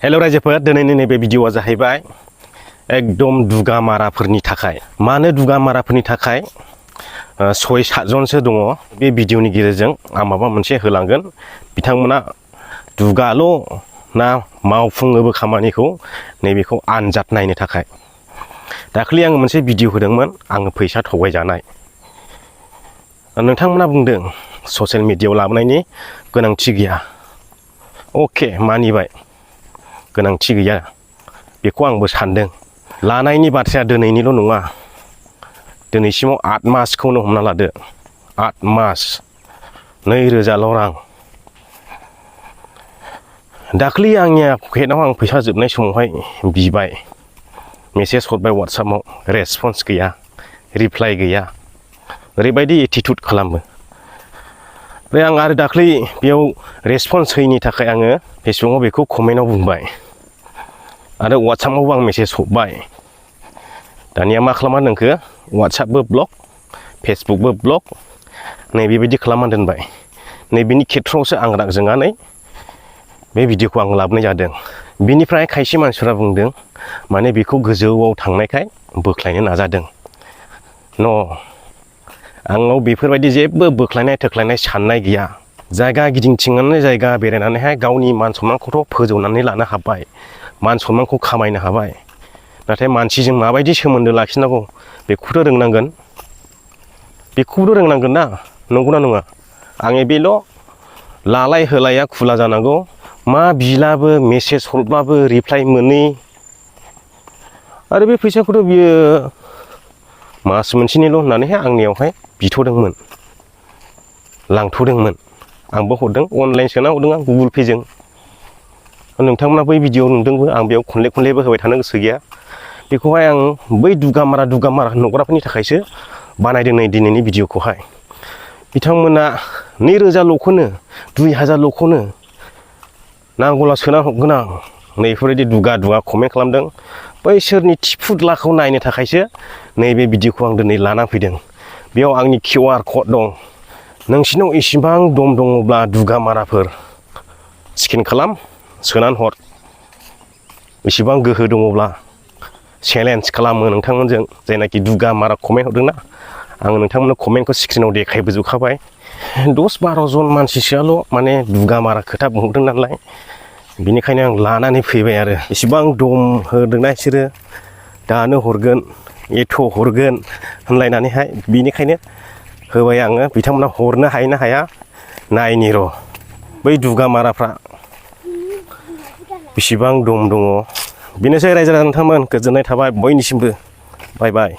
hello रायजोफोर दिनैनि नैबे भिडिअआ जाहैबाय एकदम दुगा माराफोरनि थाखाय मानो दुगा माराफोरनि थाखाय 6-7 जनसो दङ बे भिडिअनि गेजेरजों आं माबा मोनसे होलांगोन बिथांमोना दुगाल' ना मावफुङोबो खामानिखौ नैबेखौ आनजाद नायनो थाखाय दाखालि आङो मोनसे भिडिअ होदोंमोन आङो फैसा थगायजानाय नोंथांमोना बुंदों ससियेल मिडियायाव लाबोनायनि गोनांथि गैया अके मानिबाय गोनांथि गैया बेखौ आंबो सानदों लानायनि बाथ्राया दिनैनिल' नङा दिनैसिमाव 8 मासखौनो हमना लादो 8 मास 2000 रां दाखालि आंनि पकेटाव आं फैसा जोबनाय समावहाय बिबाय मेसेज हरबाय वाट्सएपआव रेसपन्स गैया रिप्लाइ गैया ओरैबायदि एटिट्युड खालामो ओमफ्राय आं आरो दाखालि बेयाव रेसपन्स होयैनि थाखाय आङो फेसबुकआव बेखौ कमेन्टआव बुंबाय आरो वाट्सएपआवबो आं मेसेज हरबाय दानिया मा खालामना दोनखो वाट्सएपबो ब्लक फेसबुकबो ब्लक नै बेबायदि खालामना दोनबाय नैबेनि खेथ्रआवसो आं राग जोंनानै बे भिडिअखौ आं लाबोनाय जादों बिनिफ्राय खायसे मानसिफोरा बुंदों माने बेखौ गोजौआव थांनायखाय बोख्लायनो नाजादों न' आंनाव बेफोरबायदि जेबो बोख्लायनाय थोख्लायनाय साननाय गैया जायगा गिदिंथिंनानै जायगा बेरायनानैहाय गावनि मान सन्मानखौथ' फोजौनानै लानो हाबाय मान सन्मानखौ खामायनो हाबाय नाथाय मानसिजों माबायदि सोमोन्दो लाखिनांगौ बेखौथ' रोंनांगोन ना नंगौना नङा आङो बेल' लालाय होलाया खुला जानांगौ मा बिलाबो मेसेज हरब्लाबो रिप्लाइ मोनै आरो बे फैसाखौथ' बियो मास मोनसेनिल' होननानैहाय आंनियावहाय बिथ'दोंमोन लांथ'दोंमोन आंबो हरदों अनलाइन सोना हरदों आं गुगोल पेजों नोंथांमोना बै भिडिअ नुदोंबो आं बेयाव खनलेबो होबाय थानो गोसो गैया बेखौहाय आं बै दुगा मारा नुग्राफोरनि थाखायसो बानायदों नै दिनैनि भिडिअखौहाय बिथांमोना 2000ल'खौनो 2000ल'खौनो नांगौला सोना हरगोन आं नैफोरबायदि दुगा कमेन्ट खालामदों बैसोरनि थिफुदलाखौ नायनो थाखायसो नैबे भिडिअखौ आं दिनै लाना फैदों बेयाव आंनि QR कड दं नोंसिनाव इसिबां दङब्ला दुगा माराफोर स्केन खालाम सोनानै हर इसिबां गोहो दङब्ला चेलेन्ज खालामो नोंथांमोनजों जायनाखि दुगा मारा कमेन्ट हरदोंना आङो नोंथांमोननो कमेन्टखौ स्क्रिनाव देखायबोजोबखाबाय 10-12 जन मानसिसोआल' माने दुगा मारा खोथा बुंहरदों नालाय बेनिखायनो आं लानानै फैबाय आरो इसिबां दम होदोंना बिसोरो दानो हरगोन एथ' हरगोन होनलायनानैहाय बेनिखायनो होबाय आङो बिथांमोना हरनो हायो ना हाया नायनि र' बै दुगा माराफ्रा बेसेबां दङ बेनोसै रायजो राजा नोंथांमोन गोजोननाय थाबाय बयनिसिमबो बाय